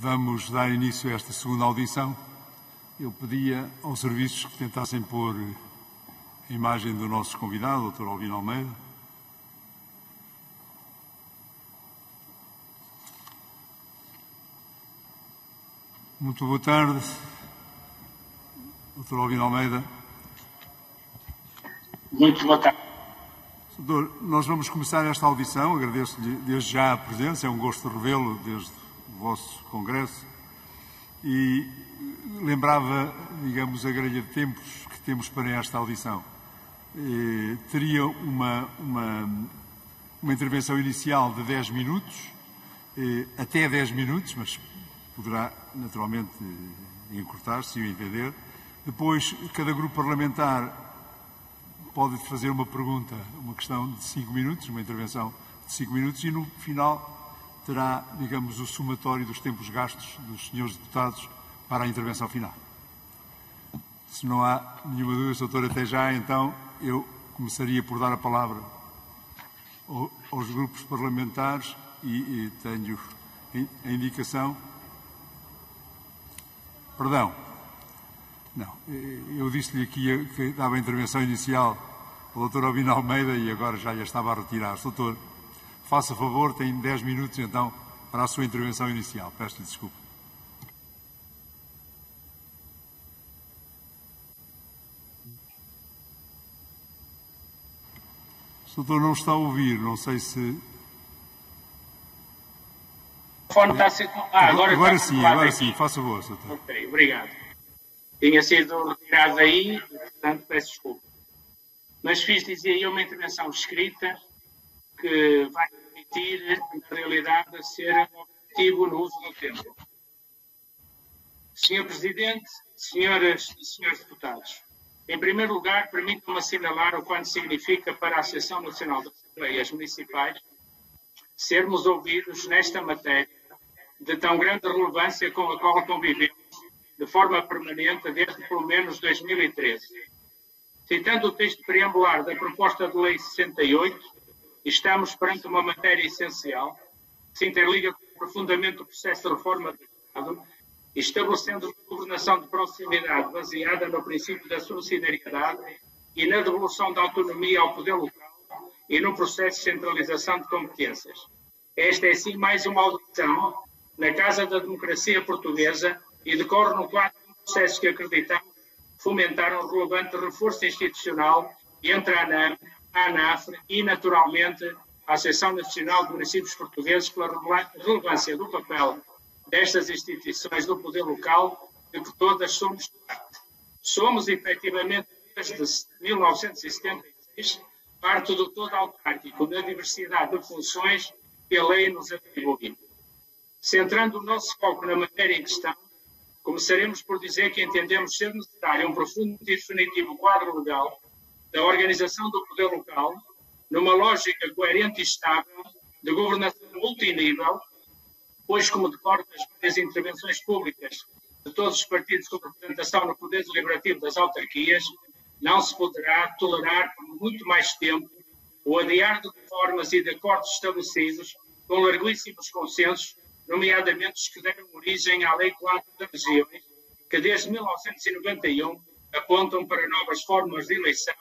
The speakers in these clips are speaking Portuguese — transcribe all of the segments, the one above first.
Vamos dar início a esta segunda audição. Eu pedia aos serviços que tentassem pôr a imagem do nosso convidado, o Dr. Albino Almeida. Muito boa tarde, Dr. Albino Almeida. Muito boa tarde. Doutor, nós vamos começar esta audição. Agradeço-lhe desde já a presença, é um gosto revê-lo desde o vosso congresso. E lembrava, digamos, a grelha de tempos que temos para esta audição. Teria uma intervenção inicial de 10 minutos, até 10 minutos, mas poderá naturalmente encurtar, se o entender. Depois, cada grupo parlamentar pode fazer uma pergunta, uma questão de 5 minutos, uma intervenção de 5 minutos, e no final terá, digamos, o somatório dos tempos gastos dos senhores deputados para a intervenção final. Se não há nenhuma dúvida, doutor, até já, então eu começaria por dar a palavra aos grupos parlamentares e tenho a indicação. Perdão. Não, eu disse-lhe aqui que dava a intervenção inicial ao Dr. Albino Almeida e agora já lhe estava a retirar. Doutor, faça favor, tem 10 minutos então para a sua intervenção inicial. Peço-lhe desculpa. O doutor não está a ouvir, não sei se... Agora sim, faça favor, doutor. Ok, obrigado. Tinha sido retirado aí, portanto peço desculpa. Mas fiz, dizia eu, uma intervenção escrita que vai permitir, na realidade, ser objetivo no uso do tempo. Senhor Presidente, senhoras e senhores deputados, em primeiro lugar, permitam-me assinalar o quanto significa para a Associação Nacional de Assembleias Municipais sermos ouvidos nesta matéria de tão grande relevância com a qual convivemos de forma permanente desde pelo menos 2013. Citando o texto preambular da proposta de lei 68, estamos perante uma matéria essencial que se interliga profundamente o processo de reforma do Estado, estabelecendo uma governação de proximidade baseada no princípio da subsidiariedade e na devolução da autonomia ao poder local e no processo de centralização de competências. Esta é, sim, mais uma audição na Casa da Democracia Portuguesa e decorre no quadro de processos que acreditamos fomentaram um relevante reforço institucional entre a ANAM, a ANAFRE e, naturalmente, a Associação Nacional de Municípios Portugueses pela relevância do papel destas instituições do poder local de que todas somos parte. Somos, efetivamente, desde 1976, parte do todo autárquico da diversidade de funções que a lei nos atribui. Centrando o nosso foco na matéria em questão, começaremos por dizer que entendemos ser necessário um profundo e definitivo quadro legal da organização do poder local, numa lógica coerente e estável de governação multinível, pois, como decorre das várias intervenções públicas de todos os partidos com representação no poder deliberativo das autarquias, não se poderá tolerar por muito mais tempo o adiar de reformas e de acordos estabelecidos com larguíssimos consensos, nomeadamente os que deram origem à Lei 4 das Regiões, que desde 1991 apontam para novas formas de eleição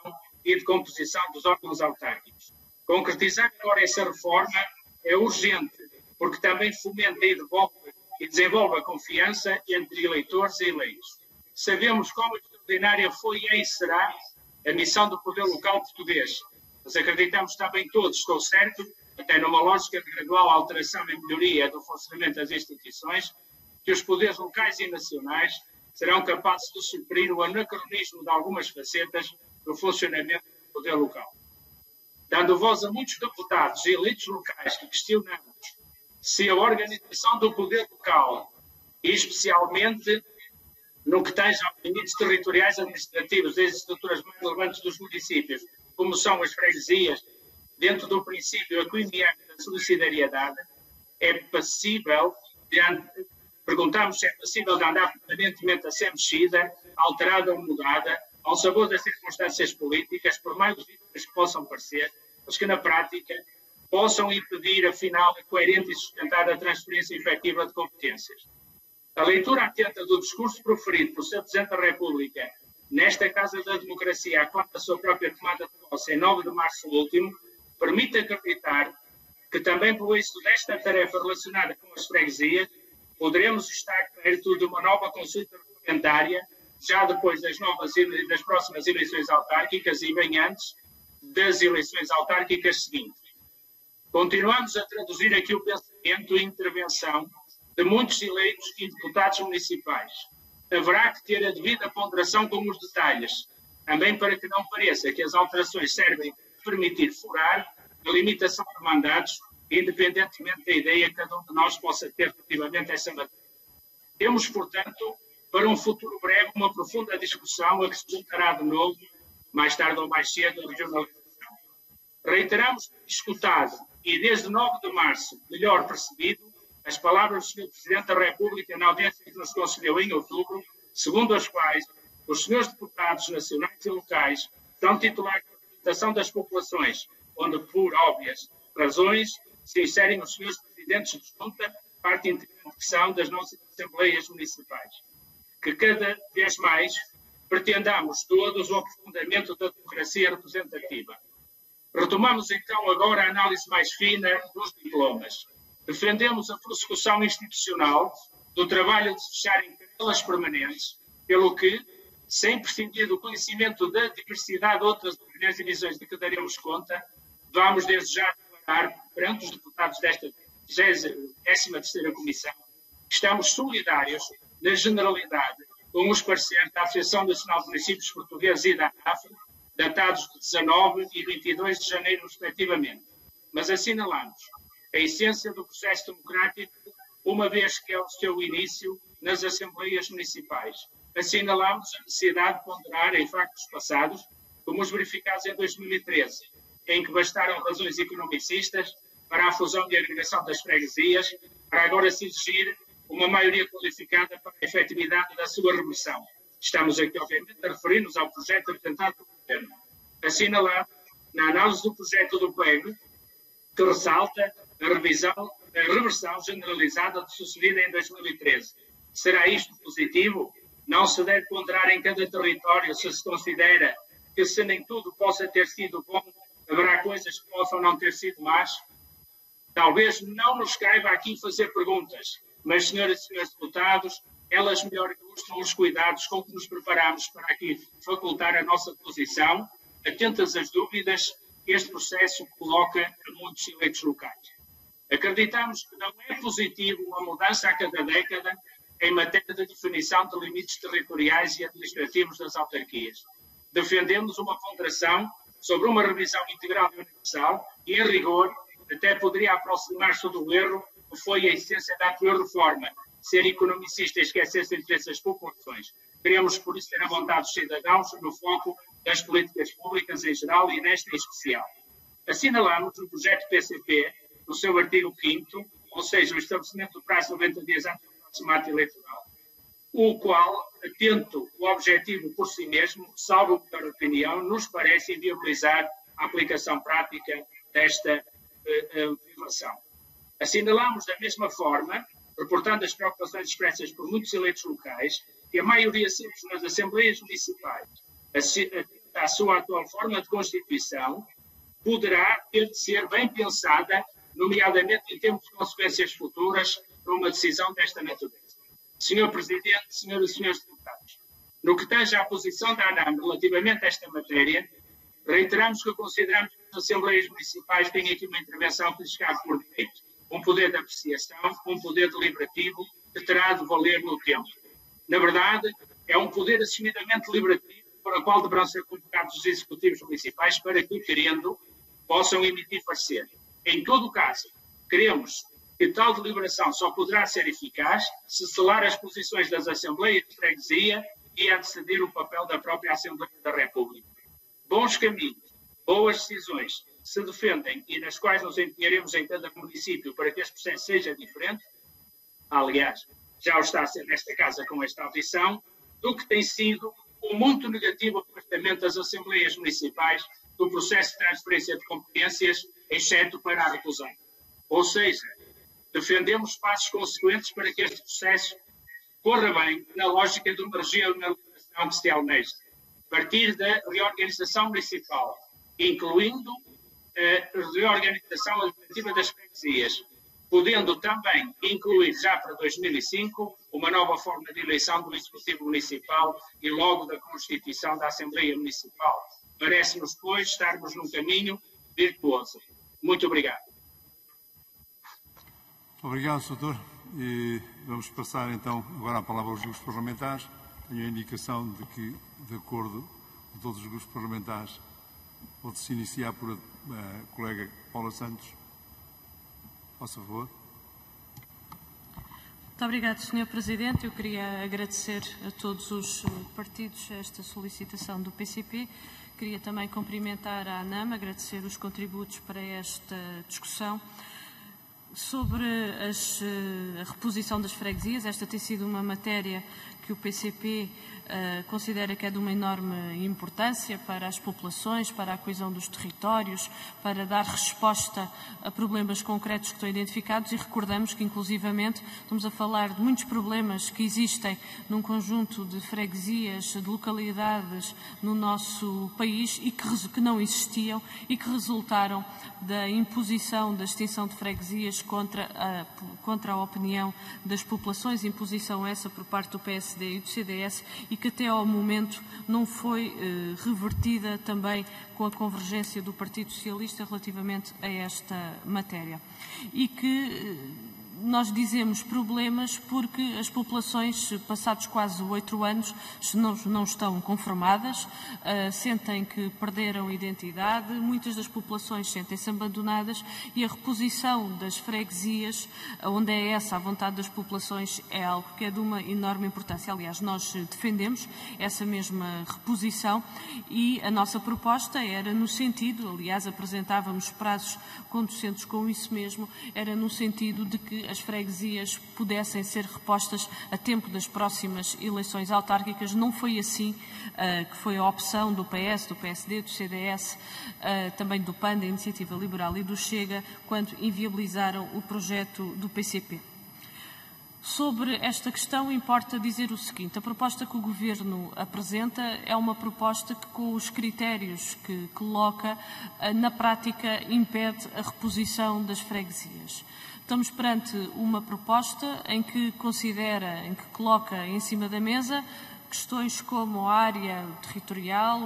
e de composição dos órgãos autárquicos. Concretizar agora essa reforma é urgente, porque também fomenta e desenvolve a confiança entre eleitores e eleitos. Sabemos como extraordinária foi e será a missão do poder local português, mas acreditamos também todos, estou certo, até numa lógica de gradual alteração e melhoria do funcionamento das instituições, que os poderes locais e nacionais serão capazes de suprir o anacronismo de algumas facetas do funcionamento do poder local. Dando voz a muitos deputados e elites locais que questionamos se a organização do poder local, e especialmente no que tange aos limites territoriais administrativos das estruturas mais relevantes dos municípios, como são as freguesias, dentro do princípio aquineano da solidariedade, é passível perguntamos se é possível de andar permanentemente a ser mexida, alterada ou mudada, ao sabor das circunstâncias políticas, por mais legítimas que possam parecer, mas que na prática possam impedir, afinal, a coerente e sustentada transferência efetiva de competências. A leitura atenta do discurso proferido pelo Sr. Presidente da República nesta Casa da Democracia, quanto à sua própria tomada de posse em 9 de março último, permite acreditar que também pelo êxito desta tarefa relacionada com as freguesias, poderemos estar perto de uma nova consulta parlamentária, já depois das próximas eleições autárquicas e bem antes das eleições autárquicas seguintes. Continuamos a traduzir aqui o pensamento e intervenção de muitos eleitos e deputados municipais. Haverá que ter a devida ponderação com os detalhes, também para que não pareça que as alterações servem para permitir furar a limitação de mandatos, independentemente da ideia que cada um de nós possa ter relativamente a essa matéria. Temos, portanto, para um futuro breve, uma profunda discussão a que se juntará de novo, mais tarde ou mais cedo, a regionalização. Reiteramos escutado e desde 9 de março, melhor percebido, as palavras do Sr. Presidente da República na audiência que nos concedeu em outubro, segundo as quais os senhores deputados nacionais e locais são titulares da representação das populações, onde, por óbvias razões, se inserem os senhores presidentes de junta, parte integrante que são das nossas assembleias municipais. Que cada vez mais pretendamos todos o aprofundamento da democracia representativa. Retomamos então agora a análise mais fina dos diplomas. Defendemos a prossecução institucional do trabalho de se fecharem cadelas permanentes, pelo que, sem prescindir do conhecimento da diversidade de outras opiniões e visões de que daremos conta, vamos desde já declarar perante os deputados desta 13ª Comissão que estamos solidários na generalidade com os parceiros da Associação Nacional de Municípios Portugueses e da AFE, datados de 19 e 22 de janeiro, respectivamente. Mas assinalamos a essência do processo democrático, uma vez que é o seu início nas Assembleias Municipais. Assinalamos a necessidade de ponderar em factos passados, como os verificados em 2013, em que bastaram razões economicistas para a fusão e agregação das freguesias, para agora se exigir uma maioria qualificada para a efetividade da sua reversão. Estamos aqui, obviamente, a referir-nos ao projeto apresentado pelo Governo. Assinalar, na análise do projeto do Pleno, que ressalta a reversão generalizada de sucedida em 2013. Será isto positivo? Não se deve ponderar em cada território se se considera que, se nem tudo possa ter sido bom, haverá coisas que possam não ter sido más? Talvez não nos caiba aqui fazer perguntas, mas, senhoras e senhores deputados, elas melhor ilustram os cuidados com que nos preparamos para aqui facultar a nossa posição, atentas às dúvidas que este processo coloca a muitos eleitos locais. Acreditamos que não é positivo uma mudança a cada década em matéria de definição de limites territoriais e administrativos das autarquias. Defendemos uma ponderação sobre uma revisão integral e universal e, em rigor, até poderia aproximar-se do erro que foi a essência da anterior reforma, ser economicista e esquecer-se de interesses das populações. Queremos, por isso, ter a vontade dos cidadãos no foco das políticas públicas em geral e nesta em especial. Assinalamos o projeto PCP, no seu artigo 5º, ou seja, o estabelecimento do prazo de 90 dias antes do próximo ato eleitoral, o qual, atento o objetivo por si mesmo, salvo por opinião, nos parece inviabilizar a aplicação prática desta legislação. Assinalamos da mesma forma, reportando as preocupações expressas por muitos eleitos locais, que a maioria simples nas Assembleias Municipais, a sua atual forma de Constituição, poderá ter de ser bem pensada, nomeadamente em termos de consequências futuras para uma decisão desta natureza. Senhor Presidente, senhoras e senhores deputados, no que tange à posição da ANAM relativamente a esta matéria, reiteramos que consideramos que as Assembleias Municipais têm aqui uma intervenção que lhes cabe por direito, um poder de apreciação, um poder deliberativo que terá de valer no tempo. Na verdade, é um poder assumidamente deliberativo para o qual deverão ser convocados os executivos municipais para que, querendo, possam emitir parecer. Em todo o caso, queremos que tal deliberação só poderá ser eficaz se selar as posições das Assembleias de Freguesia e anteceder o papel da própria Assembleia da República. Bons caminhos, boas decisões se defendem e nas quais nos empenharemos em cada município para que este processo seja diferente, aliás, já o está a ser nesta casa com esta audição, do que tem sido um muito negativo afastamento das Assembleias Municipais do processo de transferência de competências, exceto para a reclusão. Ou seja, defendemos passos consequentes para que este processo corra bem na lógica de uma regionalização que se almeja, a partir da reorganização municipal, incluindo a reorganização administrativa das freguesias, podendo também incluir já para 2005 uma nova forma de eleição do Executivo Municipal e logo da constituição da Assembleia Municipal. Parece-nos, pois, estarmos num caminho virtuoso. Muito obrigado. Obrigado, Sr. E vamos passar então agora a palavra aos grupos parlamentares. Tenho a indicação de que, de acordo com todos os grupos parlamentares, pode-se iniciar por a colega Paula Santos. Faça favor. Muito obrigado, Sr. Presidente. Eu queria agradecer a todos os partidos esta solicitação do PCP. Queria também cumprimentar a ANAM, agradecer os contributos para esta discussão. Sobre a reposição das freguesias, esta tem sido uma matéria que o PCP considera que é de uma enorme importância para as populações, para a coesão dos territórios, para dar resposta a problemas concretos que estão identificados, e recordamos que, inclusivamente, estamos a falar de muitos problemas que existem num conjunto de freguesias, de localidades no nosso país e que não existiam e que resultaram da imposição da extinção de freguesias contra a opinião das populações, imposição essa por parte do PSD e do CDS, e que até ao momento não foi revertida também com a convergência do Partido Socialista relativamente a esta matéria. E que nós dizemos problemas porque as populações, passados quase 8 anos, não estão conformadas, sentem que perderam identidade, muitas das populações sentem-se abandonadas, e a reposição das freguesias, onde é essa a vontade das populações, é algo que é de uma enorme importância. Aliás, nós defendemos essa mesma reposição, e a nossa proposta era no sentido, aliás, apresentávamos prazos conducentes com isso mesmo, era no sentido de que as freguesias pudessem ser repostas a tempo das próximas eleições autárquicas. Não foi assim, que foi a opção do PS, do PSD, do CDS, também do PAN, da Iniciativa Liberal e do Chega, quando inviabilizaram o projeto do PCP. Sobre esta questão, importa dizer o seguinte: a proposta que o Governo apresenta é uma proposta que, com os critérios que coloca, na prática impede a reposição das freguesias. Estamos perante uma proposta em que considera, em que coloca em cima da mesa questões como área territorial,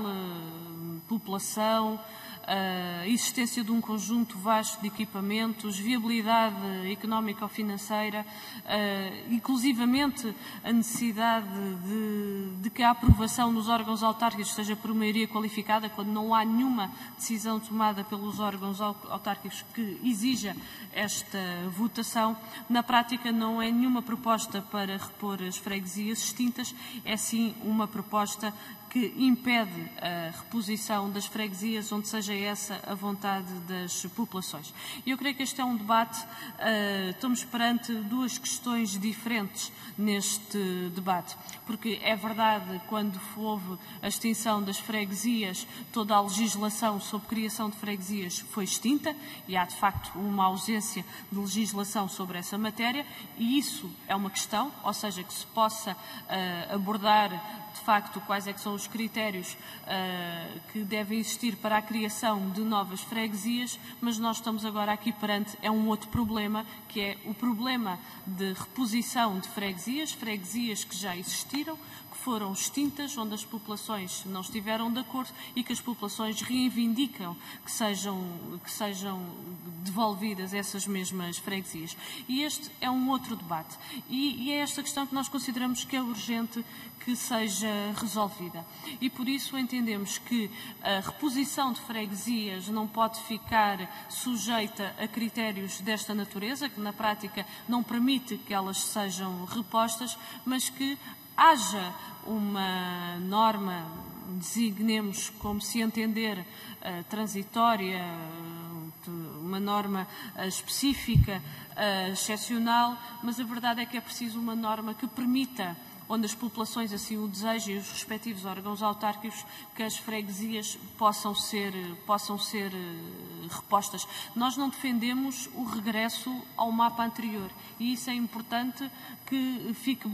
população, a existência de um conjunto vasto de equipamentos, viabilidade económica ou financeira, inclusivamente a necessidade de que a aprovação nos órgãos autárquicos seja por maioria qualificada, quando não há nenhuma decisão tomada pelos órgãos autárquicos que exija esta votação. Na prática, não é nenhuma proposta para repor as freguesias extintas, é sim uma proposta que impede a reposição das freguesias onde seja essa a vontade das populações. E eu creio que este é um debate, estamos perante duas questões diferentes neste debate, porque é verdade, quando houve a extinção das freguesias, toda a legislação sobre criação de freguesias foi extinta, e há de facto uma ausência de legislação sobre essa matéria, e isso é uma questão, ou seja, que se possa abordar de facto quais é que são os critérios que devem existir para a criação de novas freguesias, mas nós estamos agora aqui perante um outro problema, que é o problema de reposição de freguesias que já existiram, que foram extintas, onde as populações não estiveram de acordo e que as populações reivindicam que sejam devolvidas essas mesmas freguesias. E este é um outro debate. E é esta questão que nós consideramos que é urgente que seja resolvida. E por isso entendemos que a reposição de freguesias não pode ficar sujeita a critérios desta natureza, que na prática não permite que elas sejam repostas, mas que haja uma norma, designemos como se entender, transitória, uma norma específica, excepcional, mas a verdade é que é preciso uma norma que permita onde as populações assim o desejam e os respectivos órgãos autárquicos, que as freguesias possam ser repostas. Nós não defendemos o regresso ao mapa anterior e isso é importante que fique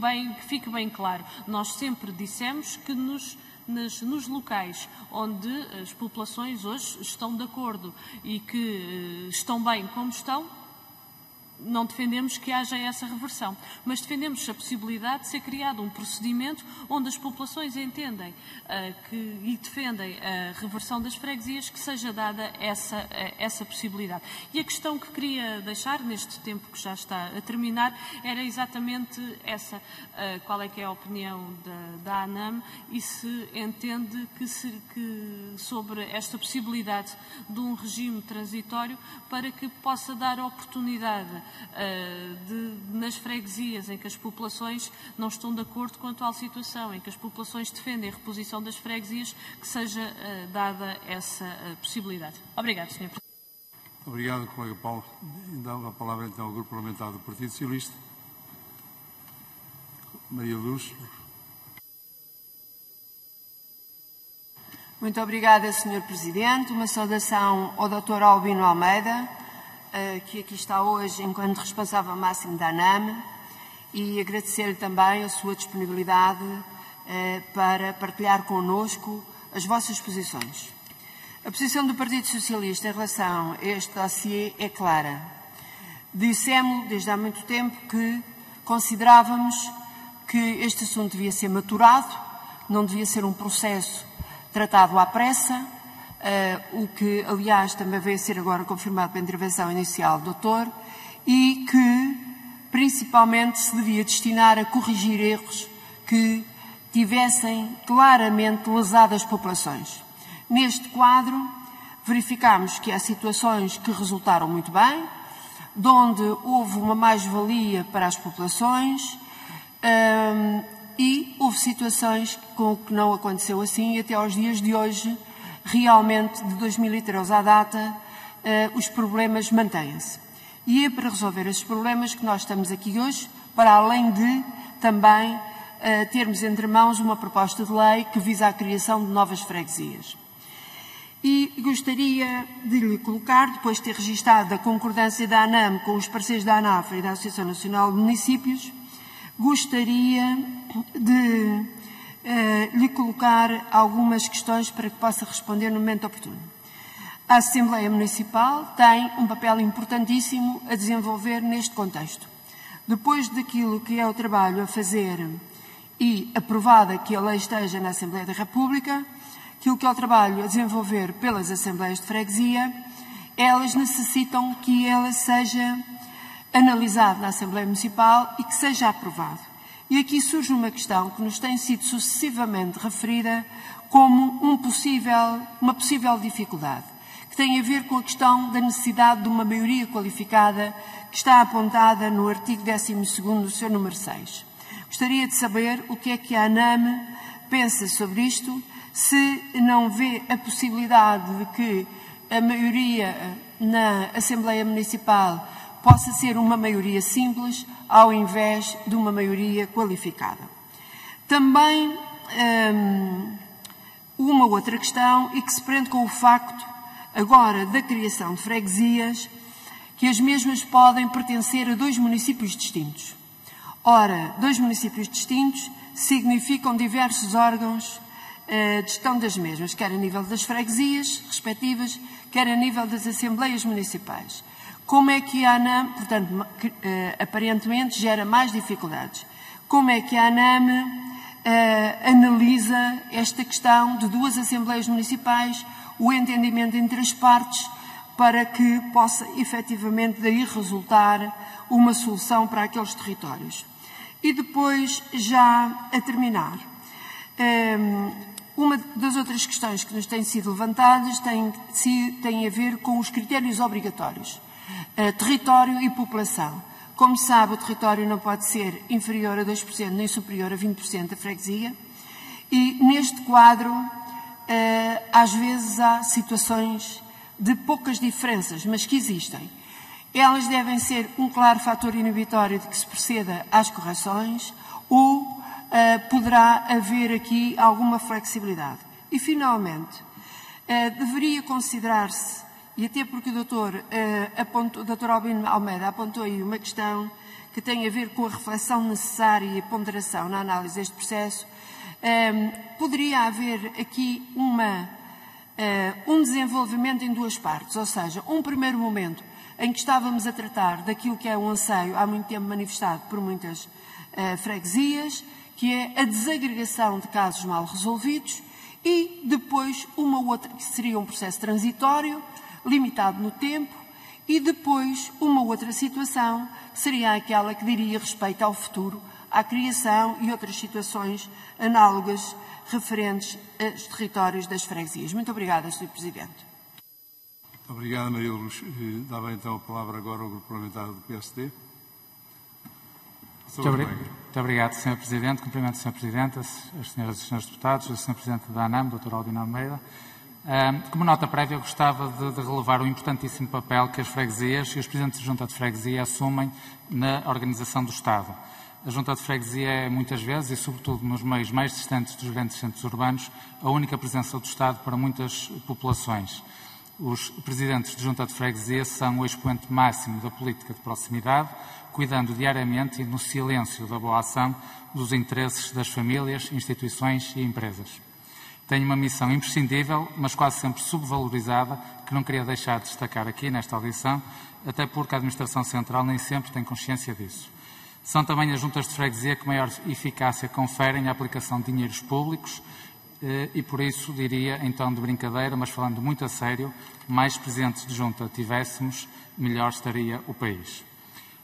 bem claro. Nós sempre dissemos que nos locais onde as populações hoje estão de acordo e que estão bem como estão, não defendemos que haja essa reversão, mas defendemos a possibilidade de ser criado um procedimento onde as populações entendem e defendem a reversão das freguesias, que seja dada essa possibilidade. E a questão que queria deixar, neste tempo que já está a terminar, era exatamente essa. Qual é que é a opinião da ANAM e se entende que sobre esta possibilidade de um regime transitório para que possa dar oportunidade nas freguesias em que as populações não estão de acordo com a atual situação, em que as populações defendem a reposição das freguesias, que seja dada essa possibilidade. Obrigado, Sr. Presidente. Obrigado, colega Paulo. Dava a palavra então ao Grupo Parlamentar do Partido Socialista. Maria Luz. Muito obrigada, Sr. Presidente. Uma saudação ao Dr. Albino Almeida, que aqui está hoje enquanto responsável máximo da ANAM, e agradecer-lhe também a sua disponibilidade para partilhar connosco as vossas posições. A posição do Partido Socialista em relação a este dossiê é clara. Dissemos desde há muito tempo que considerávamos que este assunto devia ser maturado, não devia ser um processo tratado à pressa, o que, aliás, também veio a ser agora confirmado pela intervenção inicial do doutor, e que, principalmente, se devia destinar a corrigir erros que tivessem claramente lesado as populações. Neste quadro, verificámos que há situações que resultaram muito bem, de onde houve uma mais-valia para as populações, e houve situações com que não aconteceu assim, e até aos dias de hoje, realmente, de 2013 à data, os problemas mantêm-se. E é para resolver esses problemas que nós estamos aqui hoje, para além de também termos entre mãos uma proposta de lei que visa a criação de novas freguesias. E gostaria de lhe colocar, depois de ter registado a concordância da ANAM com os parceiros da ANAFRA e da Associação Nacional de Municípios, gostaria de lhe colocar algumas questões para que possa responder no momento oportuno. A Assembleia Municipal tem um papel importantíssimo a desenvolver neste contexto. Depois daquilo que é o trabalho a fazer e aprovada que a lei esteja na Assembleia da República, aquilo que é o trabalho a desenvolver pelas Assembleias de Freguesia, elas necessitam que ela seja analisada na Assembleia Municipal e que seja aprovado. E aqui surge uma questão que nos tem sido sucessivamente referida como uma possível dificuldade, que tem a ver com a questão da necessidade de uma maioria qualificada que está apontada no artigo 12º, do seu número 6. Gostaria de saber o que é que a ANAM pensa sobre isto, se não vê a possibilidade de que a maioria na Assembleia Municipal possa ser uma maioria simples, ao invés de uma maioria qualificada. Também uma outra questão, e que se prende com o facto, agora, da criação de freguesias, que as mesmas podem pertencer a dois municípios distintos. Ora, dois municípios distintos significam diversos órgãos de gestão das mesmas, quer a nível das freguesias respectivas, quer a nível das Assembleias Municipais. Como é que a ANAM, portanto, aparentemente gera mais dificuldades, como é que a ANAM analisa esta questão de duas Assembleias Municipais, o entendimento entre as partes, para que possa efetivamente daí resultar uma solução para aqueles territórios. E depois, já a terminar, uma das outras questões que nos têm sido levantadas tem a ver com os critérios obrigatórios. Território e população. Como sabe, o território não pode ser inferior a 2% nem superior a 20% da freguesia, e neste quadro às vezes há situações de poucas diferenças, mas que existem. Elas devem ser um claro fator inibitório de que se proceda às correções ou poderá haver aqui alguma flexibilidade. E, finalmente, deveria considerar-se, e até porque o Dr. Albino Almeida apontou aí uma questão que tem a ver com a reflexão necessária e a ponderação na análise deste processo, poderia haver aqui um desenvolvimento em duas partes, ou seja, um primeiro momento em que estávamos a tratar daquilo que é um anseio há muito tempo manifestado por muitas freguesias, que é a desagregação de casos mal resolvidos, e depois uma outra, que seria um processo transitório, limitado no tempo, e depois uma outra situação, que seria aquela que diria respeito ao futuro, à criação e outras situações análogas referentes aos territórios das freguesias. Muito obrigada, Sr. Presidente. Obrigado, Maria Luz. Dava então a palavra agora ao Grupo Parlamentar do PSD. Muito obrigado, Sr. Presidente. Cumprimento o Sr. Presidente, as senhoras e senhores deputados, o Sr. Presidente da ANAM, Dr. Albino Almeida. Como nota prévia, eu gostava de relevar o importantíssimo papel que as freguesias e os presidentes de junta de freguesia assumem na organização do Estado. A junta de freguesia é, muitas vezes, e sobretudo nos meios mais distantes dos grandes centros urbanos, a única presença do Estado para muitas populações. Os presidentes de junta de freguesia são o expoente máximo da política de proximidade, cuidando diariamente e no silêncio da boa ação dos interesses das famílias, instituições e empresas. Tem uma missão imprescindível, mas quase sempre subvalorizada, que não queria deixar de destacar aqui nesta audição, até porque a Administração Central nem sempre tem consciência disso. São também as juntas de freguesia que maior eficácia conferem à aplicação de dinheiros públicos e por isso diria, em tom de brincadeira, mas falando muito a sério, mais presidentes de junta tivéssemos, melhor estaria o país.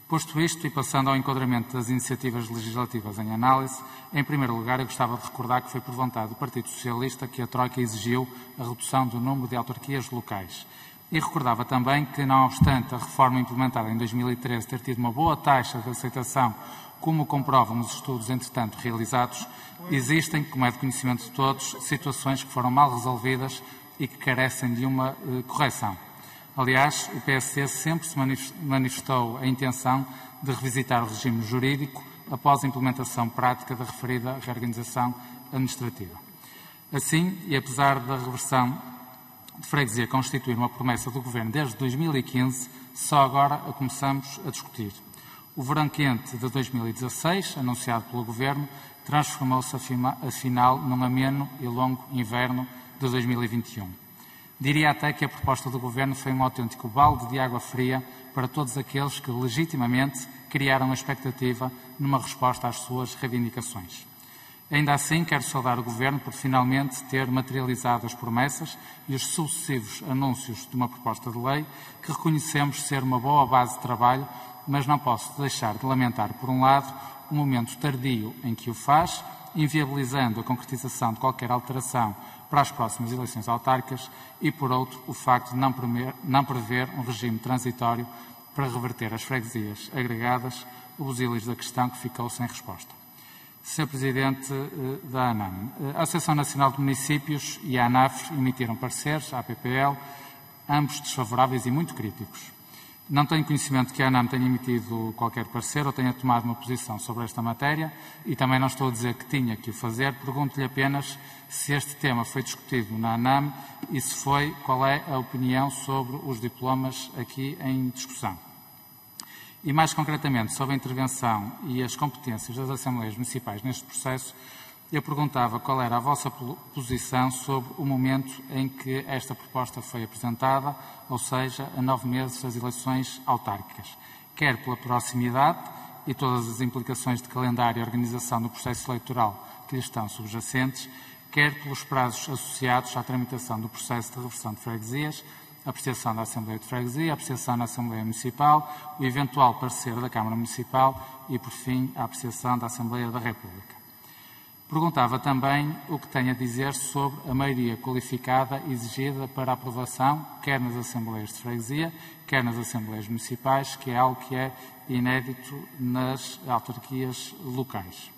Posto isto e passando ao enquadramento das iniciativas legislativas em análise, em primeiro lugar eu gostava de recordar que foi por vontade do Partido Socialista que a Troika exigiu a redução do número de autarquias locais. E recordava também que, não obstante a reforma implementada em 2013 ter tido uma boa taxa de aceitação, como comprovam os estudos entretanto realizados, existem, como é de conhecimento de todos, situações que foram mal resolvidas e que carecem de uma correção. Aliás, o PSD sempre se manifestou a intenção de revisitar o regime jurídico após a implementação prática da referida reorganização administrativa. Assim, e apesar da reversão de freguesia constituir uma promessa do Governo desde 2015, só agora a começamos a discutir. O verão quente de 2016, anunciado pelo Governo, transformou-se afinal num ameno e longo inverno de 2021. Diria até que a proposta do Governo foi um autêntico balde de água fria para todos aqueles que legitimamente criaram a expectativa numa resposta às suas reivindicações. Ainda assim, quero saudar o Governo por finalmente ter materializado as promessas e os sucessivos anúncios de uma proposta de lei que reconhecemos ser uma boa base de trabalho, mas não posso deixar de lamentar, por um lado, o momento tardio em que o faz, inviabilizando a concretização de qualquer alteração para as próximas eleições autárquicas e, por outro, o facto de não prever um regime transitório para reverter as freguesias agregadas, o busilis da questão que ficou sem resposta. Sr. Presidente da ANAM, a Associação Nacional de Municípios e a ANAF emitiram pareceres à APPL, ambos desfavoráveis e muito críticos. Não tenho conhecimento que a ANAM tenha emitido qualquer parecer ou tenha tomado uma posição sobre esta matéria e também não estou a dizer que tinha que o fazer. Pergunto-lhe apenas se este tema foi discutido na ANAM e se foi, qual é a opinião sobre os diplomas aqui em discussão. E, mais concretamente, sobre a intervenção e as competências das Assembleias Municipais neste processo, eu perguntava qual era a vossa posição sobre o momento em que esta proposta foi apresentada, ou seja, a 9 meses das eleições autárquicas, quer pela proximidade e todas as implicações de calendário e organização do processo eleitoral que lhe estão subjacentes, quer pelos prazos associados à tramitação do processo de reversão de freguesias, a apreciação da Assembleia de Freguesia, a apreciação na Assembleia Municipal, o eventual parecer da Câmara Municipal e, por fim, a apreciação da Assembleia da República. Perguntava também o que tem a dizer sobre a maioria qualificada exigida para a aprovação, quer nas Assembleias de Freguesia, quer nas Assembleias Municipais, que é algo que é inédito nas autarquias locais.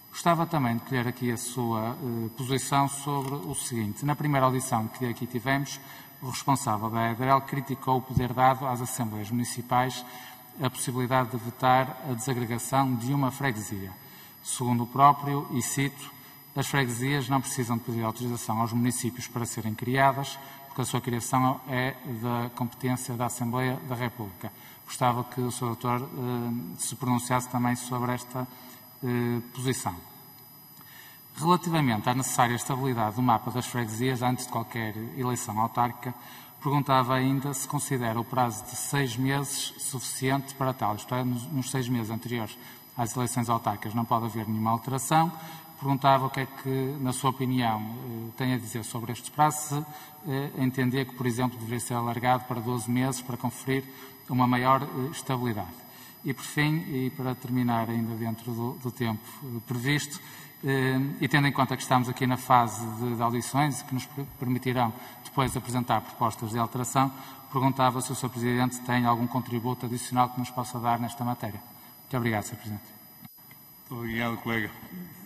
Gostava também de colher aqui a sua posição sobre o seguinte. Na primeira audição que aqui tivemos, o responsável da EDREL criticou o poder dado às Assembleias Municipais a possibilidade de vetar a desagregação de uma freguesia. Segundo o próprio, e cito, as freguesias não precisam de pedir autorização aos municípios para serem criadas, porque a sua criação é da competência da Assembleia da República. Gostava que o Sr. Doutor se pronunciasse também sobre esta posição. Relativamente à necessária estabilidade do mapa das freguesias antes de qualquer eleição autárquica, perguntava ainda se considera o prazo de 6 meses suficiente para tal, isto é, nos 6 meses anteriores às eleições autárquicas não pode haver nenhuma alteração. Perguntava o que é que, na sua opinião, tem a dizer sobre estes prazos, se entender que, por exemplo, deveria ser alargado para 12 meses para conferir uma maior estabilidade. E, por fim, e para terminar ainda dentro do tempo previsto, e tendo em conta que estamos aqui na fase de audições que nos permitirão depois apresentar propostas de alteração, perguntava se o Sr. Presidente tem algum contributo adicional que nos possa dar nesta matéria. Muito obrigado, Sr. Presidente. Muito obrigado, colega.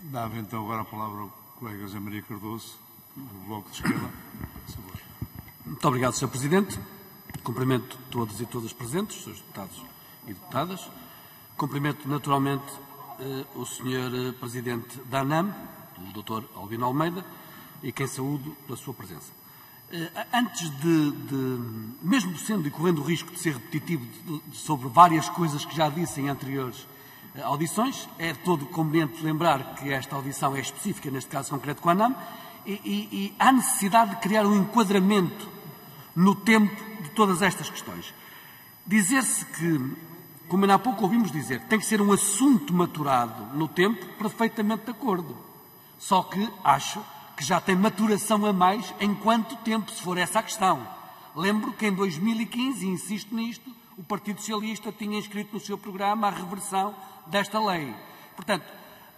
Dava então agora a palavra ao colega José Maria Cardoso, do Bloco de Esquerda. Muito obrigado, Sr. Presidente. Cumprimento todos e todas presentes, Srs. Deputados e Deputadas. Cumprimento naturalmente o Sr. Presidente da ANAM, o Dr. Albino Almeida, e quem saúdo pela sua presença. Antes mesmo sendo e correndo o risco de ser repetitivo sobre várias coisas que já disse em anteriores audições, é todo conveniente lembrar que esta audição é específica, neste caso concreto com a ANAM, e há necessidade de criar um enquadramento no tempo de todas estas questões. Dizer-se que, como ainda há pouco ouvimos dizer, tem que ser um assunto maturado no tempo, perfeitamente de acordo. Só que acho que já tem maturação a mais em quanto tempo, se for essa a questão. Lembro que em 2015, e insisto nisto, o Partido Socialista tinha inscrito no seu programa a reversão desta lei. Portanto,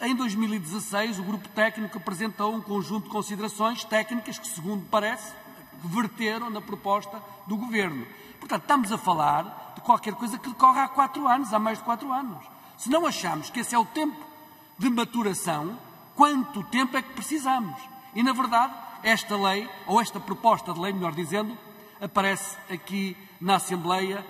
em 2016, o Grupo Técnico apresentou um conjunto de considerações técnicas que, segundo parece, verteram na proposta do Governo. Portanto, estamos a falar de qualquer coisa que decorre há 4 anos, há mais de 4 anos. Se não achamos que esse é o tempo de maturação, quanto tempo é que precisamos? E, na verdade, esta lei, ou esta proposta de lei, melhor dizendo, aparece aqui na Assembleia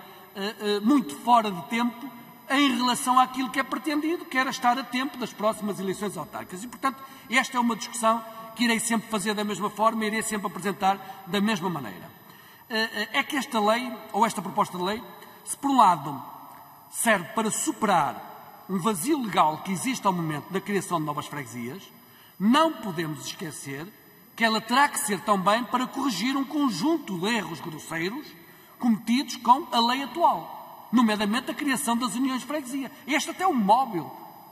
muito fora de tempo em relação àquilo que é pretendido, que era estar a tempo das próximas eleições autárquicas. E, portanto, esta é uma discussão que irei sempre fazer da mesma forma e irei sempre apresentar da mesma maneira. É que esta lei, ou esta proposta de lei, se por um lado serve para superar um vazio legal que existe ao momento da criação de novas freguesias, não podemos esquecer que ela terá que ser também para corrigir um conjunto de erros grosseiros cometidos com a lei atual, nomeadamente a criação das uniões de freguesia. Este até é um móvel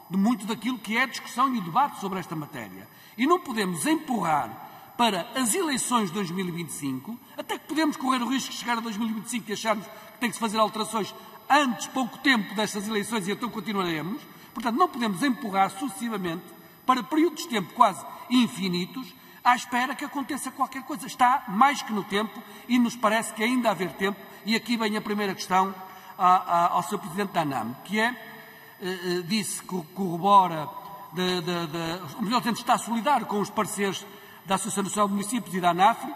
de muito daquilo que é a discussão e o debate sobre esta matéria. E não podemos empurrar para as eleições de 2025, até que podemos correr o risco de chegar a 2025 e acharmos que tem que se fazer alterações antes, pouco tempo destas eleições, e então continuaremos. Portanto, não podemos empurrar sucessivamente para períodos de tempo quase infinitos, à espera que aconteça qualquer coisa. Está mais que no tempo e nos parece que ainda há haver tempo. E aqui vem a primeira questão ao Sr. Presidente da ANAM, que é, disse que corrobora, ou melhor dizendo, está solidário com os pareceres da Associação Nacional de Municípios e da ANAFRE,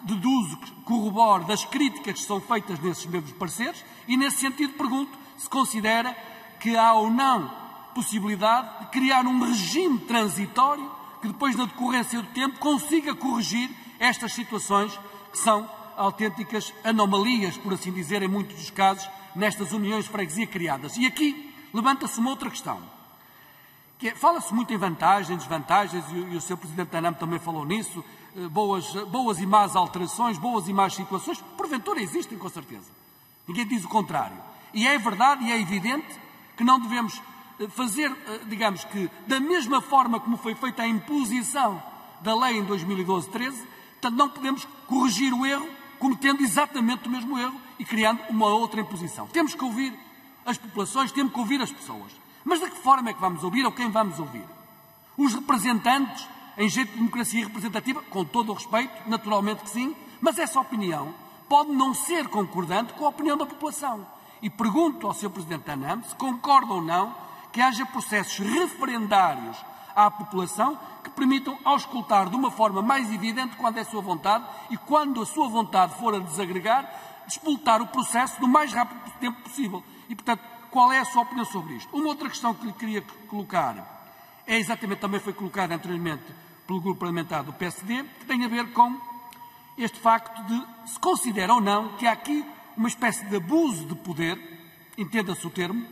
deduzo que corrobora das críticas que são feitas nesses mesmos pareceres e, nesse sentido, pergunto se considera que há ou não possibilidade de criar um regime transitório que depois, na decorrência do tempo, consiga corrigir estas situações que são autênticas anomalias, por assim dizer, em muitos dos casos, nestas uniões de freguesia criadas. E aqui levanta-se uma outra questão, que é, fala-se muito em vantagens, desvantagens, e o Sr. Presidente da ANAM também falou nisso, boas e más alterações, boas e más situações, porventura existem, com certeza. Ninguém diz o contrário. E é verdade e é evidente que não devemos fazer, digamos que, da mesma forma como foi feita a imposição da lei em 2012-13, portanto, não podemos corrigir o erro cometendo exatamente o mesmo erro e criando uma outra imposição. Temos que ouvir as populações, temos que ouvir as pessoas. Mas de que forma é que vamos ouvir ou quem vamos ouvir? Os representantes, em jeito de democracia representativa, com todo o respeito, naturalmente que sim, mas essa opinião pode não ser concordante com a opinião da população. E pergunto ao Sr. Presidente da ANAM se concorda ou não que haja processos referendários à população que permitam auscultar de uma forma mais evidente quando é a sua vontade e, quando a sua vontade for a desagregar, disputar o processo do mais rápido tempo possível. E, portanto, qual é a sua opinião sobre isto? Uma outra questão que lhe queria colocar também foi colocada anteriormente pelo grupo parlamentar do PSD, que tem a ver com este facto de se considera ou não que há aqui uma espécie de abuso de poder, entenda-se o termo,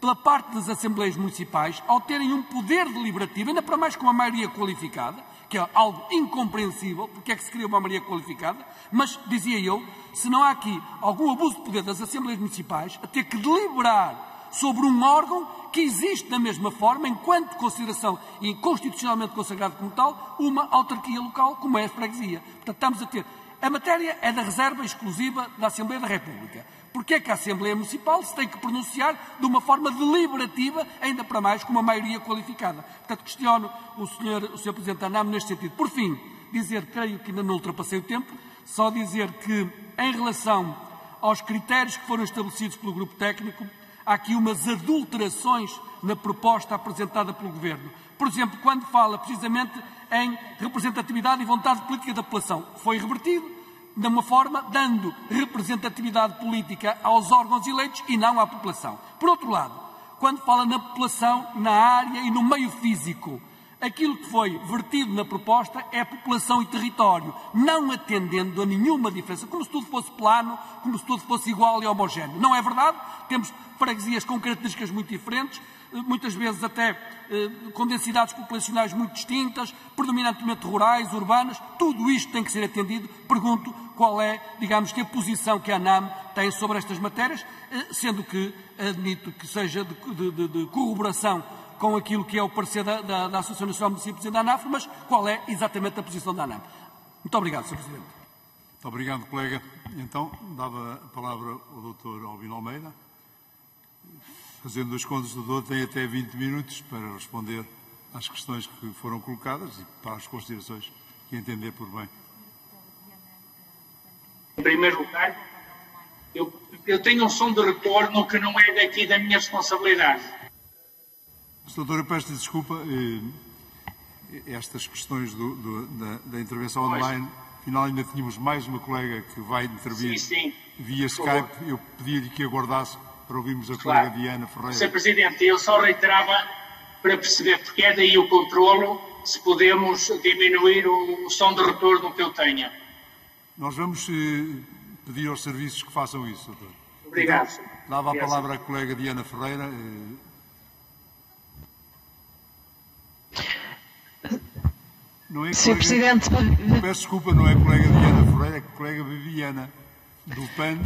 pela parte das Assembleias Municipais, ao terem um poder deliberativo, ainda para mais com uma maioria qualificada, que é algo incompreensível, porque é que se cria uma maioria qualificada, mas, dizia eu, se não há aqui algum abuso de poder das Assembleias Municipais, a ter que deliberar sobre um órgão que existe da mesma forma, enquanto consideração e constitucionalmente consagrado como tal, uma autarquia local como é a freguesia. Portanto, estamos a ter... A matéria é da reserva exclusiva da Assembleia da República. Porque é que a Assembleia Municipal se tem que pronunciar de uma forma deliberativa, ainda para mais com uma maioria qualificada? Portanto, questiono o Sr. Presidente da ANAM neste sentido. Por fim, dizer, creio que ainda não ultrapassei o tempo, só dizer que, em relação aos critérios que foram estabelecidos pelo Grupo Técnico, há aqui umas adulterações na proposta apresentada pelo Governo. Por exemplo, quando fala precisamente em representatividade e vontade política da população, foi revertido de uma forma dando representatividade política aos órgãos eleitos e não à população. Por outro lado, quando fala na população, na área e no meio físico, aquilo que foi vertido na proposta é população e território, não atendendo a nenhuma diferença, como se tudo fosse plano, como se tudo fosse igual e homogéneo. Não é verdade? Temos freguesias com características muito diferentes, muitas vezes até com densidades populacionais muito distintas, predominantemente rurais, urbanas. Tudo isto tem que ser atendido. Pergunto qual é, digamos, que a posição que a ANAM tem sobre estas matérias, sendo que admito que seja de corroboração com aquilo que é o parecer da Associação Nacional de Municípios e da ANAF, mas qual é exatamente a posição da ANAM. Muito obrigado, Sr. Presidente. Muito obrigado, colega. Então, dava a palavra ao Dr. Albino Almeida. Fazendo as contas do doutor, tem até 20 minutos para responder às questões que foram colocadas e para as considerações que entender por bem. Em primeiro lugar, eu tenho um som de retorno que não é daqui da minha responsabilidade. Doutor, eu peço desculpa, estas questões da intervenção online, afinal ainda tínhamos mais uma colega que vai intervir via Skype, eu pedi-lhe que aguardasse para ouvirmos a colega Diana Ferreira. Sr. Presidente, eu só reiterava para perceber, porque é daí o controlo, se podemos diminuir o som de retorno que eu tenha. Nós vamos pedir aos serviços que façam isso, doutor. Obrigado. Então, dava a palavra à colega Diana Ferreira. Não é Sr. Presidente. Peço desculpa, não é a colega Diana Ferreira, é a colega Viviana do PAN.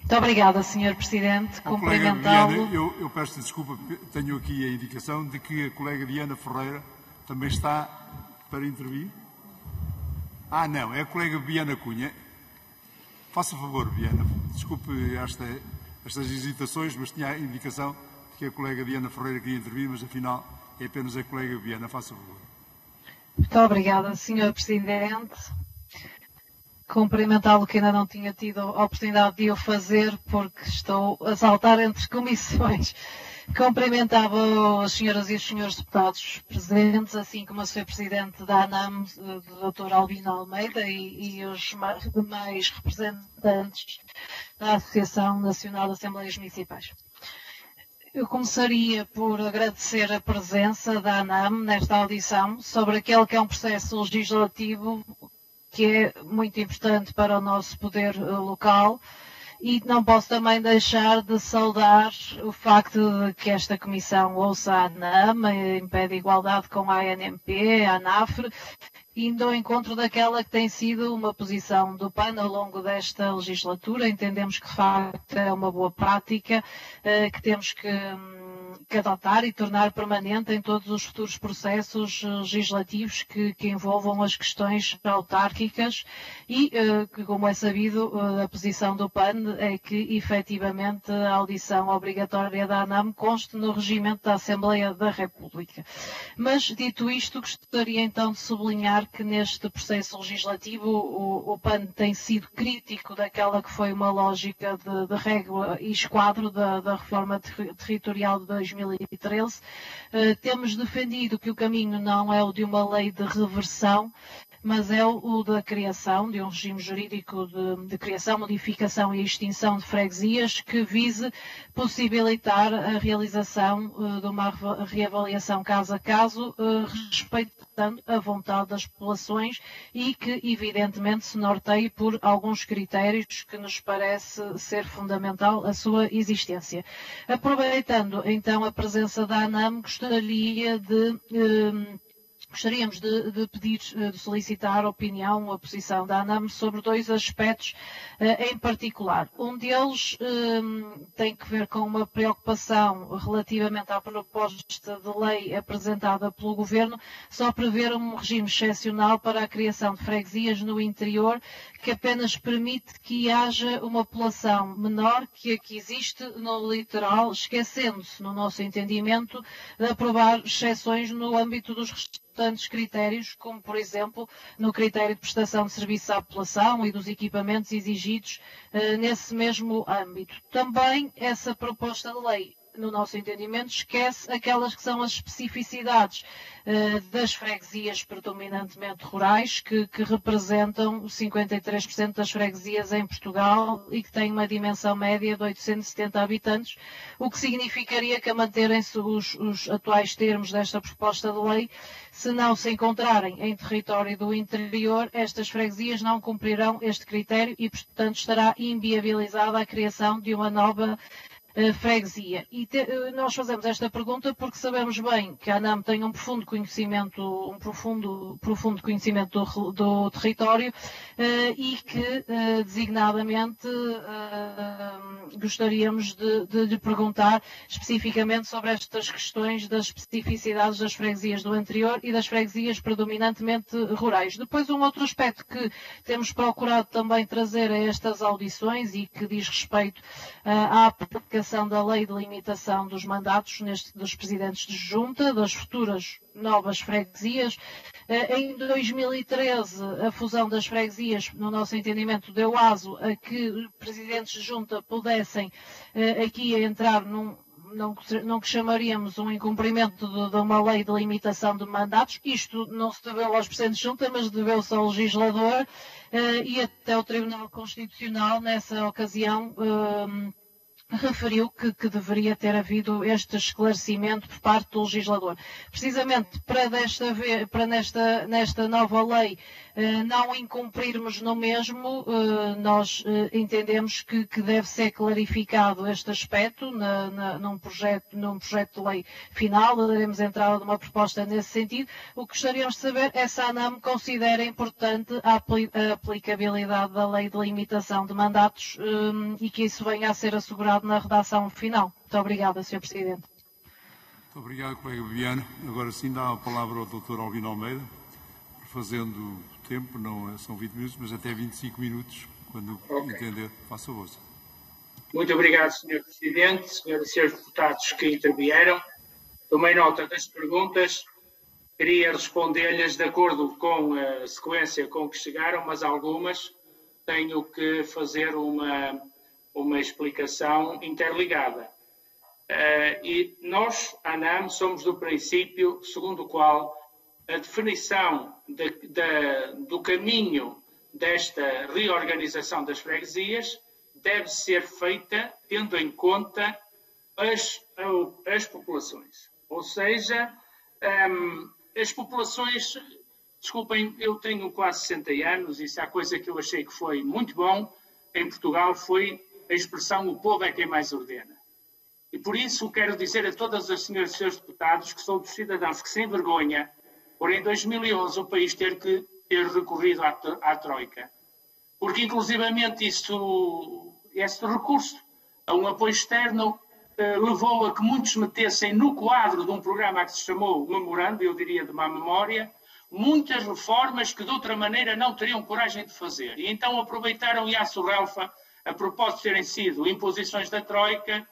Muito obrigada, Sr. Presidente. Cumprimentá-lo. Eu peço desculpa, tenho aqui a indicação de que a colega Diana Ferreira também está para intervir. Ah, não, é a colega Viana Cunha. Faça favor, Viana. Desculpe estas hesitações, mas tinha a indicação de que a colega Diana Ferreira queria intervir, mas afinal é apenas a colega Viana. Faça favor. Muito obrigada, Sr. Presidente. Cumprimentá-lo, que ainda não tinha tido a oportunidade de o fazer, porque estou a saltar entre comissões. Cumprimentava as senhoras e os senhores deputados presentes, assim como o Sr. Presidente da ANAM, o Dr. Albino Almeida, e os demais representantes da Associação Nacional de Assembleias Municipais. Eu começaria por agradecer a presença da ANAM nesta audição sobre aquele que é um processo legislativo que é muito importante para o nosso poder local, e não posso também deixar de saudar o facto de que esta Comissão ouça a ANAM, em pé de igualdade com a ANMP, a ANAFRE, indo ao encontro daquela que tem sido uma posição do PAN ao longo desta legislatura. Entendemos que, de facto, é uma boa prática que temos que adotar e tornar permanente em todos os futuros processos legislativos que envolvam as questões autárquicas e, que, como é sabido, a posição do PAN é que, efetivamente, a audição obrigatória da ANAM conste no regimento da Assembleia da República. Mas, dito isto, gostaria então de sublinhar que neste processo legislativo o PAN tem sido crítico daquela que foi uma lógica de regra e esquadro da reforma territorial de 2013. Temos defendido que o caminho não é o de uma lei de reversão, mas é o da criação de um regime jurídico de criação, modificação e extinção de freguesias que vise possibilitar a realização de uma reavaliação caso a caso, respeitando a vontade das populações e que, evidentemente, se norteie por alguns critérios que nos parece ser fundamental a sua existência. Aproveitando, então, a presença da ANAM, gostaríamos de pedir, de solicitar a opinião, a posição da ANAM sobre dois aspectos em particular. Um deles tem que ver com uma preocupação relativamente à proposta de lei apresentada pelo Governo, só prever um regime excepcional para a criação de freguesias no interior, que apenas permite que haja uma população menor que a que existe no litoral, esquecendo-se, no nosso entendimento, de aprovar exceções no âmbito dos restantes critérios, como, por exemplo, no critério de prestação de serviços à população e dos equipamentos exigidos nesse mesmo âmbito. Também essa proposta de lei, no nosso entendimento, esquece aquelas que são as especificidades das freguesias predominantemente rurais, que representam 53% das freguesias em Portugal e que têm uma dimensão média de 870 habitantes, o que significaria que, a manterem-se os atuais termos desta proposta de lei, se não se encontrarem em território do interior, estas freguesias não cumprirão este critério e, portanto, estará inviabilizada a criação de uma nova freguesia. E nós fazemos esta pergunta porque sabemos bem que a ANAM tem um profundo conhecimento do território e que, designadamente, gostaríamos de lhe perguntar especificamente sobre estas questões das especificidades das freguesias do interior e das freguesias predominantemente rurais. Depois, um outro aspecto que temos procurado também trazer a estas audições e que diz respeito à aplicação da lei de limitação dos mandatos dos presidentes de junta, das futuras novas freguesias. Em 2013, a fusão das freguesias, no nosso entendimento, deu aso a que presidentes de junta pudessem aqui entrar não que chamaríamos um incumprimento de uma lei de limitação de mandatos. Isto não se deveu aos presidentes de junta, mas deveu-se ao legislador e até o Tribunal Constitucional, nessa ocasião, referiu que deveria ter havido este esclarecimento por parte do legislador. Precisamente para nesta nova lei não incumprirmos no mesmo, nós entendemos que deve ser clarificado este aspecto num projeto de lei final. Daremos entrada numa proposta nesse sentido. O que gostaríamos de saber é se a ANAM considera importante a aplicabilidade da lei de limitação de mandatos e que isso venha a ser assegurado na redação final. Muito obrigada, Sr. Presidente. Muito obrigado, colega Viviane. Agora sim dá a palavra ao Dr. Albino Almeida, fazendo o tempo, não são 20 minutos, mas até 25 minutos, quando entender. Faça a voz. Muito obrigado, Sr. Presidente, senhoras e senhores deputados que intervieram. Tomei nota das perguntas. Queria responder-lhes de acordo com a sequência com que chegaram, mas algumas tenho que fazer uma explicação interligada. E nós, a ANAM, somos do princípio segundo o qual a definição do caminho desta reorganização das freguesias deve ser feita tendo em conta as populações. Ou seja, as populações... Desculpem, eu tenho quase 60 anos e se há coisa que eu achei que foi muito bom em Portugal foi a expressão "o povo é quem mais ordena". E por isso quero dizer a todas as senhoras e senhores deputados que sou dos cidadãos que sem vergonha, por em 2011 o país ter recorrido à Troika. Porque inclusivamente este recurso a um apoio externo levou a que muitos metessem no quadro de um programa que se chamou Memorando, eu diria de má memória, muitas reformas que de outra maneira não teriam coragem de fazer. E então aproveitaram e à surrelfa, a propósito de terem sido imposições da Troika,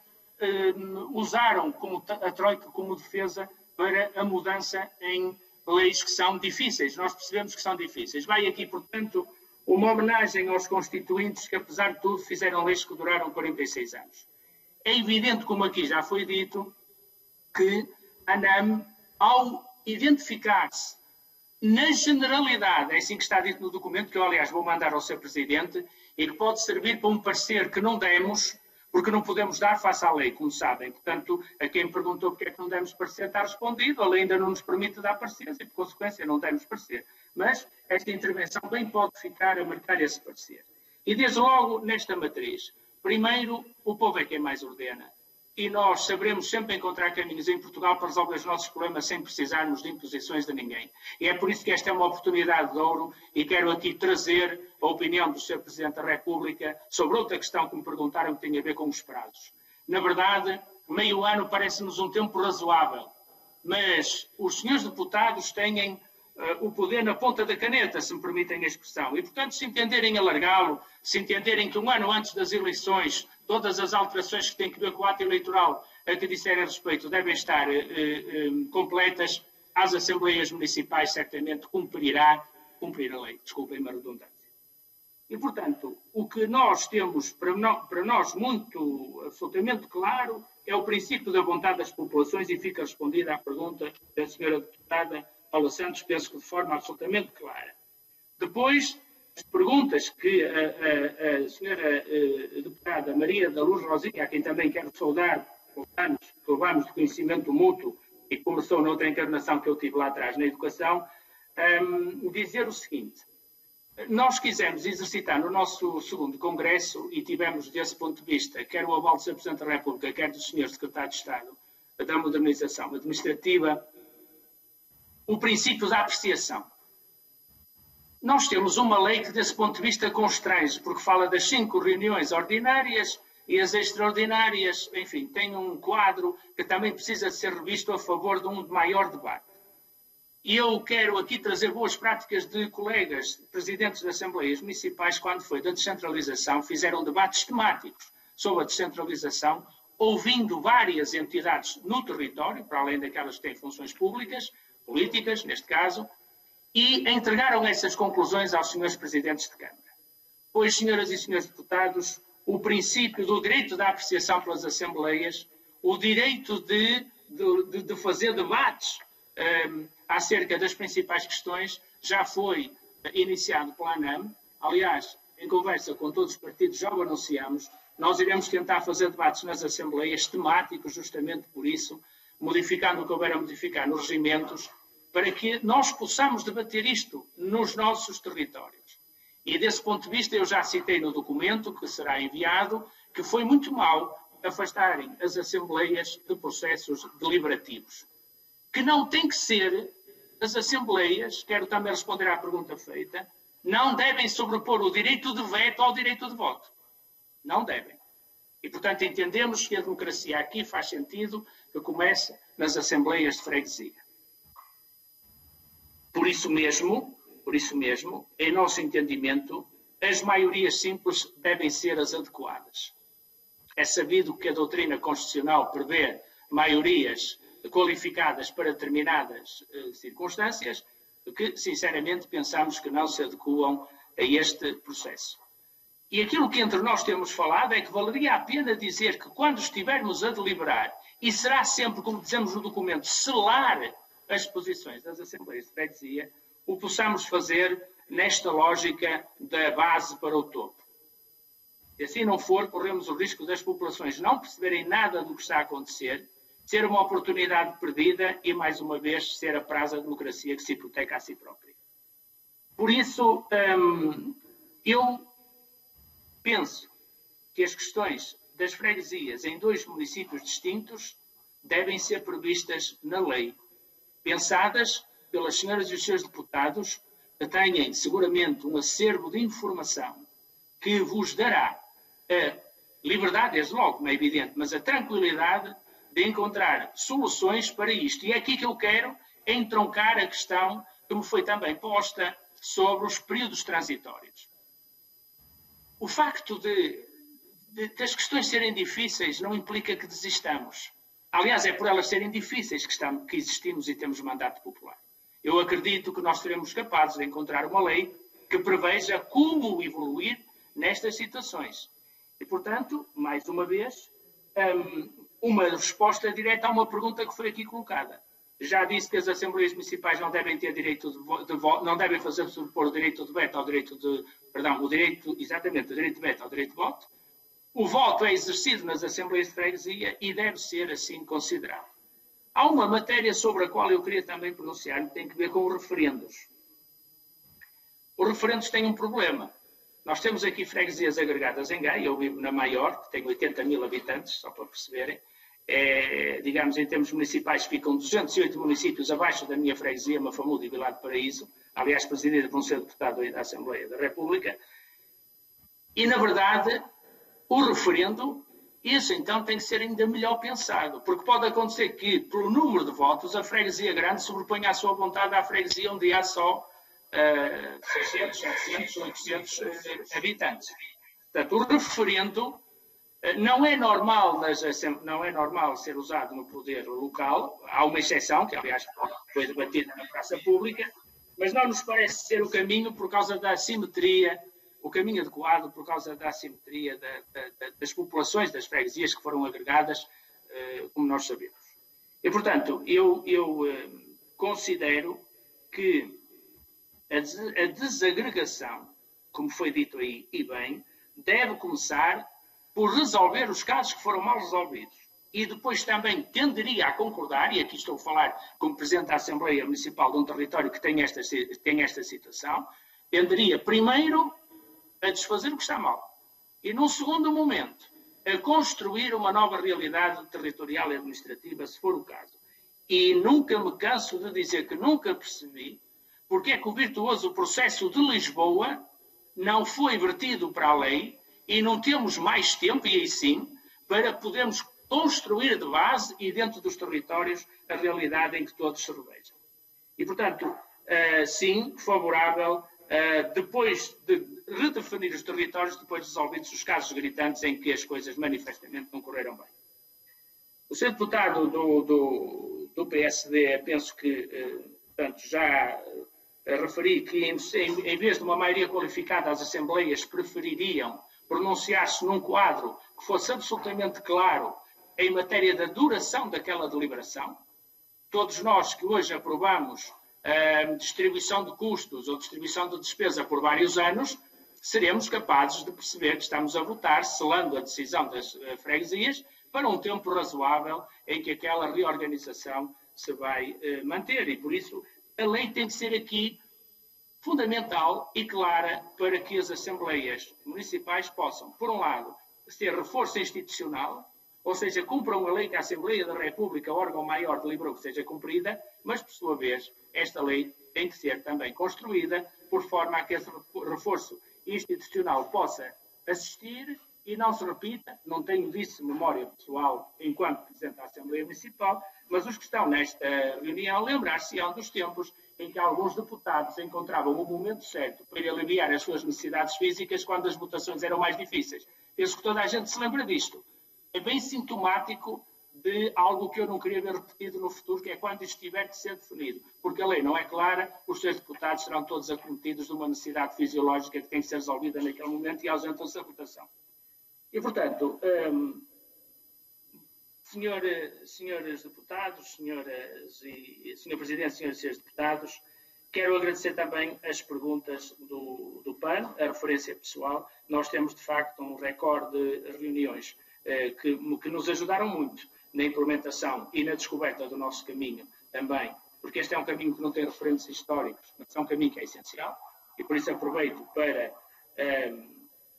usaram a Troika como defesa para a mudança em leis que são difíceis. Nós percebemos que são difíceis. Vai aqui, portanto, uma homenagem aos constituintes que, apesar de tudo, fizeram leis que duraram 46 anos. É evidente, como aqui já foi dito, que a ANAM, ao identificar-se na generalidade, é assim que está dito no documento, que eu, aliás, vou mandar ao Sr. Presidente, e que pode servir para um parecer que não demos, porque não podemos dar face à lei, como sabem. Portanto, a quem perguntou porque é que não demos parecer está respondido, a lei ainda não nos permite dar pareceres e, por consequência, não demos parecer. Mas esta intervenção bem pode ficar a marcar esse parecer. E, desde logo, nesta matriz, primeiro, o povo é quem mais ordena. E nós saberemos sempre encontrar caminhos em Portugal para resolver os nossos problemas sem precisarmos de imposições de ninguém. E é por isso que esta é uma oportunidade de ouro e quero aqui trazer a opinião do Sr. Presidente da República sobre outra questão que me perguntaram que tem a ver com os prazos. Na verdade, meio ano parece-nos um tempo razoável, mas os senhores deputados têm o poder na ponta da caneta, se me permitem a expressão. E, portanto, se entenderem alargá-lo, se entenderem que um ano antes das eleições, todas as alterações que têm a ver com o ato eleitoral a que disserem respeito devem estar completas, as Assembleias Municipais certamente cumprir a lei. Desculpem-me a redundância. E, portanto, o que nós temos para nós muito, absolutamente claro, é o princípio da vontade das populações e fica respondida à pergunta da senhora deputada Paula Santos, penso que de forma absolutamente clara. Depois, as perguntas que a senhora deputada Maria da Luz Rosinha, a quem também quero saudar, anos que levamos de conhecimento mútuo e começou noutra encarnação que eu tive lá atrás na educação, dizer o seguinte: nós quisemos exercitar no nosso segundo congresso e tivemos desse ponto de vista, quer o aval do Sr. Presidente da República, quer do Sr. Secretário de Estado da Modernização Administrativa, o princípio da apreciação. Nós temos uma lei que, desse ponto de vista, constrange, porque fala das 5 reuniões ordinárias e as extraordinárias, enfim, tem um quadro que também precisa ser revisto a favor de um maior debate. E eu quero aqui trazer boas práticas de colegas, presidentes de Assembleias Municipais, quando foi da descentralização, fizeram debates temáticos sobre a descentralização, ouvindo várias entidades no território, para além daquelas que têm funções públicas, políticas, neste caso, e entregaram essas conclusões aos senhores presidentes de Câmara. Pois, senhoras e senhores deputados, o princípio do direito da apreciação pelas Assembleias, o direito de fazer debates acerca das principais questões, já foi iniciado pela ANAM. Aliás, em conversa com todos os partidos já o anunciamos, nós iremos tentar fazer debates nas Assembleias temáticos, justamente por isso, modificando o que houver a modificar nos regimentos, para que nós possamos debater isto nos nossos territórios. E desse ponto de vista, eu já citei no documento que será enviado, que foi muito mau afastarem as Assembleias de processos deliberativos. Que não tem que ser, as Assembleias, quero também responder à pergunta feita, não devem sobrepor o direito de veto ao direito de voto. Não devem. E, portanto, entendemos que a democracia aqui faz sentido que comece nas Assembleias de Freguesia. Por isso mesmo, em nosso entendimento, as maiorias simples devem ser as adequadas. É sabido que a doutrina constitucional prevê maiorias qualificadas para determinadas circunstâncias, que, sinceramente, pensamos que não se adequam a este processo. E aquilo que entre nós temos falado é que valeria a pena dizer que quando estivermos a deliberar, e será sempre, como dizemos no documento, selar as posições das Assembleias de Freguesia, o possamos fazer nesta lógica da base para o topo. Se assim não for, corremos o risco das populações não perceberem nada do que está a acontecer, ser uma oportunidade perdida e, mais uma vez, ser a praza da democracia que se hipoteca a si própria. Por isso, eu penso que as questões das freguesias em 2 municípios distintos devem ser previstas na lei, pensadas pelas senhoras e os seus deputados, que tenham seguramente um acervo de informação que vos dará a liberdade, desde logo, como é evidente, mas a tranquilidade de encontrar soluções para isto. E é aqui que eu quero entroncar a questão que me foi também posta sobre os períodos transitórios. O facto das questões serem difíceis não implica que desistamos. Aliás, é por elas serem difíceis que existimos e temos mandato popular. Eu acredito que nós seremos capazes de encontrar uma lei que preveja como evoluir nestas situações. E, portanto, mais uma vez, uma resposta direta a uma pergunta que foi aqui colocada. Já disse que as Assembleias Municipais não devem ter direito de voto, não devem fazer sobrepor o direito de veto ao direito de, perdão, o direito de veto ao direito de voto. O voto é exercido nas Assembleias de Freguesia e deve ser assim considerado. Há uma matéria sobre a qual eu queria também pronunciar, que tem que ver com os referendos. Os referendos têm um problema. Nós temos aqui freguesias agregadas em Gaia, eu vivo na maior, que tem 80 mil habitantes, só para perceberem. Digamos, em termos municipais, ficam 208 municípios abaixo da minha freguesia, Mafamudo e Vilar de Paraíso, aliás, presidida por um senhor deputado aí da Assembleia da República. E, na verdade, o referendo, isso então tem que ser ainda melhor pensado, porque pode acontecer que, pelo número de votos, a freguesia grande sobreponha a sua vontade à freguesia onde há só 600, 700, 800 habitantes. Portanto, o referendo não é normal ser usado no poder local. Há uma exceção, que aliás foi debatida na praça pública, mas não nos parece ser o caminho por causa da assimetria, o caminho adequado por causa da assimetria das populações das freguesias que foram agregadas, como nós sabemos. E, portanto, eu considero que a desagregação, como foi dito aí, e bem, deve começar por resolver os casos que foram mal resolvidos. E depois também tenderia a concordar, e aqui estou a falar como Presidente da Assembleia Municipal de um território que tem esta situação, tenderia primeiro a desfazer o que está mal. E num segundo momento, a construir uma nova realidade territorial e administrativa, se for o caso. E nunca me canso de dizer que nunca percebi porque é que o virtuoso processo de Lisboa não foi vertido para a lei e não temos mais tempo, e aí sim, para podermos construir de base e dentro dos territórios a realidade em que todos se revejam. E, portanto, sim, favorável, depois de redefinir os territórios, depois resolvidos os casos gritantes em que as coisas manifestamente não correram bem. O senhor deputado do PSD, penso que, portanto, já referi que, em vez de uma maioria qualificada, as Assembleias prefeririam pronunciar-se num quadro que fosse absolutamente claro em matéria da duração daquela deliberação. Todos nós que hoje aprovamos distribuição de custos ou distribuição de despesa por vários anos, seremos capazes de perceber que estamos a votar, selando a decisão das freguesias, para um tempo razoável em que aquela reorganização se vai manter. E, por isso, a lei tem que ser aqui fundamental e clara para que as Assembleias Municipais possam, por um lado, ser reforço institucional, ou seja, cumpram a lei que a Assembleia da República, órgão maior, deliberou que seja cumprida, mas, por sua vez, esta lei tem que ser também construída por forma a que esse reforço institucional possa assistir e não se repita. Não tenho disso memória pessoal enquanto Presidente da Assembleia Municipal, mas os que estão nesta reunião lembrar-se-ão dos tempos em que alguns deputados encontravam o momento certo para aliviar as suas necessidades físicas quando as votações eram mais difíceis. Penso que toda a gente se lembra disto. É bem sintomático de algo que eu não queria ver repetido no futuro, que é quando isto tiver de ser definido. Porque a lei não é clara, os seus deputados serão todos acometidos de uma necessidade fisiológica que tem que ser resolvida naquele momento e ausentam-se da votação. E, portanto, senhores deputados, Senhor Presidente, senhores e senhores deputados, quero agradecer também as perguntas do PAN, a referência pessoal. Nós temos, de facto, um recorde de reuniões que nos ajudaram muito na implementação e na descoberta do nosso caminho também, porque este é um caminho que não tem referentes históricos, mas é um caminho que é essencial, e por isso aproveito para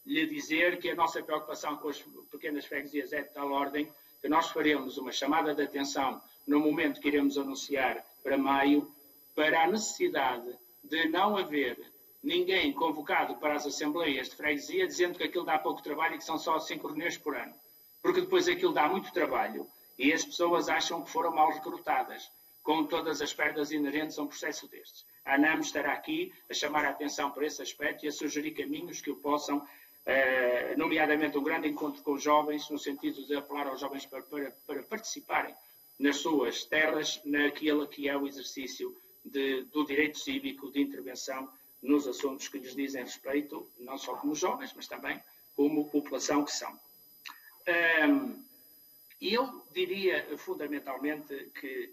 lhe dizer que a nossa preocupação com as pequenas freguesias é de tal ordem que nós faremos uma chamada de atenção no momento que iremos anunciar para maio, para a necessidade de não haver ninguém convocado para as assembleias de freguesia dizendo que aquilo dá pouco trabalho e que são só 5 reuniões por ano. Porque depois aquilo dá muito trabalho e as pessoas acham que foram mal recrutadas, com todas as perdas inerentes a um processo destes. A ANAM estará aqui a chamar a atenção para esse aspecto e a sugerir caminhos que o possam, nomeadamente um grande encontro com os jovens, no sentido de apelar aos jovens para participarem nas suas terras, naquilo que é o exercício do direito cívico de intervenção nos assuntos que lhes dizem respeito, não só como jovens, mas também como população que são. E eu diria fundamentalmente que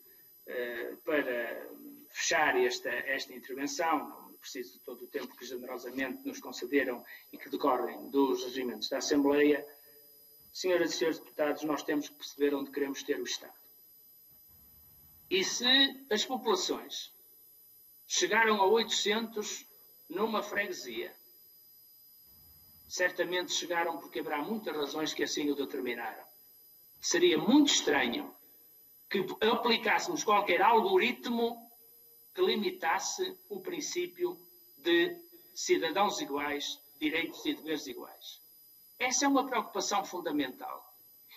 para fechar esta intervenção, não preciso de todo o tempo que generosamente nos concederam e que decorrem dos regimentos da Assembleia. Senhoras e senhores deputados, nós temos que perceber onde queremos ter o Estado. E se as populações chegaram a 800 numa freguesia, certamente chegaram porque haverá muitas razões que assim o determinaram. Seria muito estranho que aplicássemos qualquer algoritmo que limitasse o princípio de cidadãos iguais, direitos e deveres iguais. Essa é uma preocupação fundamental.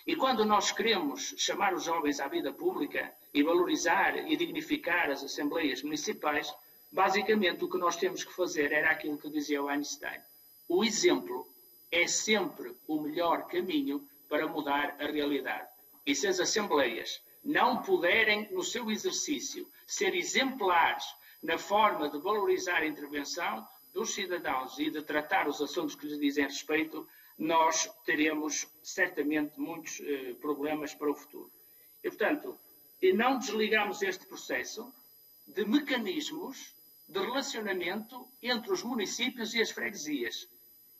E quando nós queremos chamar os jovens à vida pública e valorizar e dignificar as assembleias municipais, basicamente o que nós temos que fazer era aquilo que dizia o Einstein. O exemplo é sempre o melhor caminho para mudar a realidade. E se as assembleias não puderem, no seu exercício, ser exemplares na forma de valorizar a intervenção dos cidadãos e de tratar os assuntos que lhes dizem respeito, nós teremos certamente muitos problemas para o futuro. E, portanto, não desligamos este processo de mecanismos de relacionamento entre os municípios e as freguesias.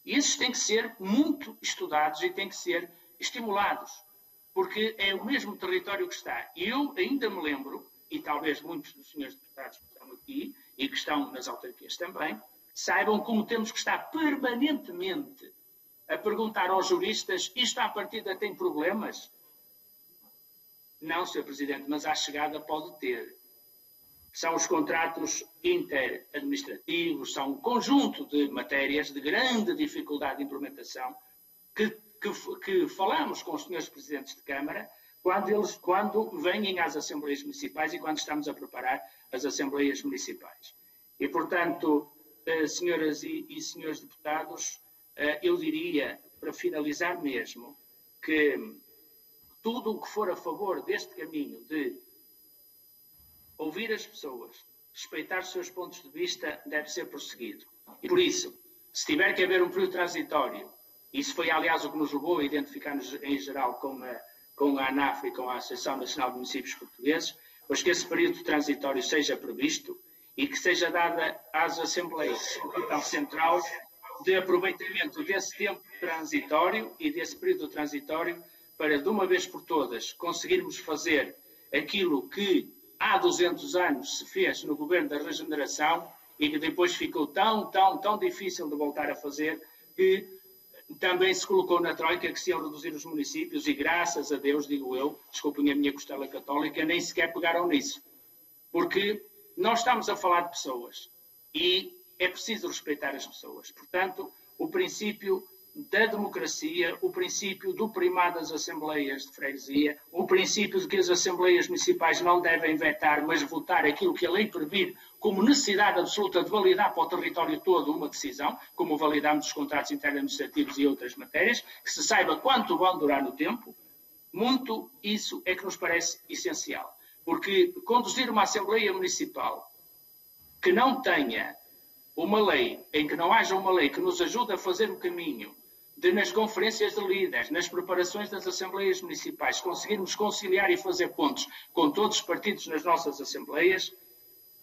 E esses têm que ser muito estudados e têm que ser estimulados, porque é o mesmo território que está. E eu ainda me lembro, e talvez muitos dos senhores deputados que estão aqui e que estão nas autarquias também, saibam como temos que estar permanentemente a perguntar aos juristas: isto à partida tem problemas? Não, Sr. Presidente, mas à chegada pode ter. São os contratos interadministrativos, são um conjunto de matérias de grande dificuldade de implementação que falamos com os senhores Presidentes de Câmara quando vêm às Assembleias Municipais e quando estamos a preparar as Assembleias Municipais. E, portanto, senhoras e senhores deputados, eu diria, para finalizar mesmo, que tudo o que for a favor deste caminho de ouvir as pessoas, respeitar os seus pontos de vista, deve ser prosseguido. E por isso, se tiver que haver um período transitório, isso foi aliás o que nos levou a identificar-nos em geral com a ANAF e com a Associação Nacional de Municípios Portugueses, pois que esse período transitório seja previsto e que seja dada às Assembleias um papel central de aproveitamento desse tempo transitório e desse período transitório para, de uma vez por todas, conseguirmos fazer aquilo que há 200 anos se fez no governo da regeneração e que depois ficou tão difícil de voltar a fazer, que também se colocou na Troika que se iam reduzir os municípios e, graças a Deus, digo eu, desculpem a minha costela católica, nem sequer pegaram nisso. Porque nós estamos a falar de pessoas e é preciso respeitar as pessoas. Portanto, o princípio da democracia, o princípio do primado das Assembleias de Freguesia, o princípio de que as Assembleias Municipais não devem vetar, mas votar aquilo que a lei prevê como necessidade absoluta de validar para o território todo uma decisão, como validamos os contratos interadministrativos e outras matérias, que se saiba quanto vão durar no tempo, muito isso é que nos parece essencial. Porque conduzir uma Assembleia Municipal que não tenha uma lei, em que não haja uma lei que nos ajude a fazer o caminho de, nas conferências de líderes, nas preparações das Assembleias Municipais, conseguirmos conciliar e fazer pontos com todos os partidos nas nossas Assembleias,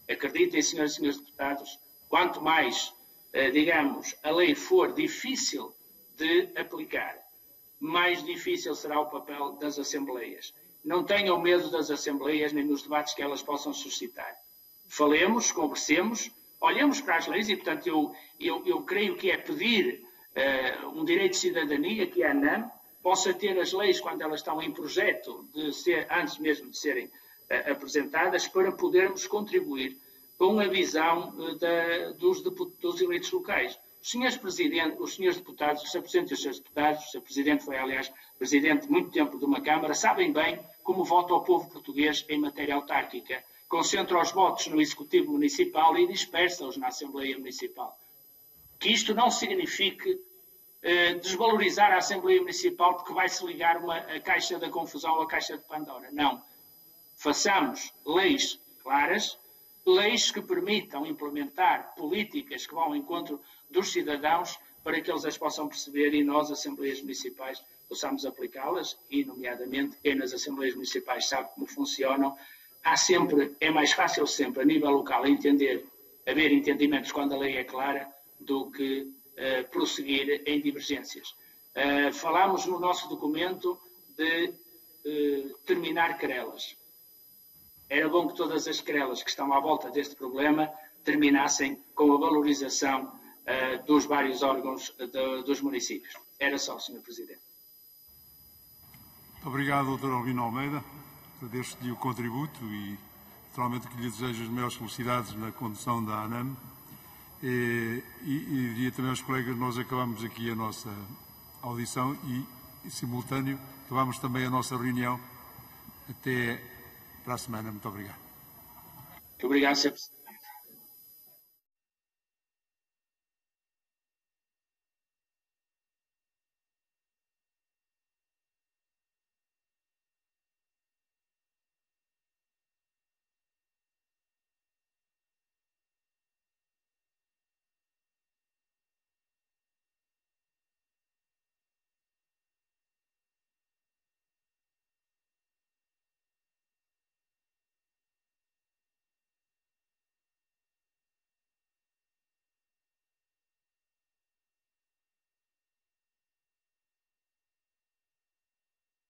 acreditem, senhoras e senhores deputados, quanto mais, a lei for difícil de aplicar, mais difícil será o papel das Assembleias. Não tenham medo das Assembleias nem dos debates que elas possam suscitar. Falemos, conversemos, olhemos para as leis e, portanto, eu creio que é pedir um direito de cidadania que a ANAM possa ter as leis quando elas estão em projeto, antes mesmo de serem apresentadas, para podermos contribuir com a visão dos eleitos locais. Os senhores Presidentes, os senhores deputados, o Sr. Presidente e os senhores deputados, o Sr. Presidente foi, aliás, Presidente muito tempo de uma Câmara, sabem bem como vota o povo português em matéria autárquica. Concentra os votos no Executivo Municipal e dispersa-os na Assembleia Municipal. Que isto não signifique desvalorizar a Assembleia Municipal porque vai-se ligar a caixa da confusão ou a caixa de Pandora. Não. Façamos leis claras, leis que permitam implementar políticas que vão ao encontro dos cidadãos para que eles as possam perceber e nós, Assembleias Municipais, possamos aplicá-las e, nomeadamente, quem nas Assembleias Municipais sabe como funcionam, é mais fácil sempre, a nível local, haver entendimentos quando a lei é clara, do que prosseguir em divergências. Falámos no nosso documento de terminar querelas. Era bom que todas as querelas que estão à volta deste problema terminassem com a valorização dos vários órgãos dos municípios. Era só, Sr. Presidente. Obrigado, Dr. Albino Almeida. Agradeço-lhe o contributo e, naturalmente, que lhe desejo as maiores felicidades na condução da ANAM. E diria também aos colegas, nós acabamos aqui a nossa audição e, em simultâneo, acabamos também a nossa reunião. Até para a semana. Muito obrigado. Muito obrigado, Sr. Presidente.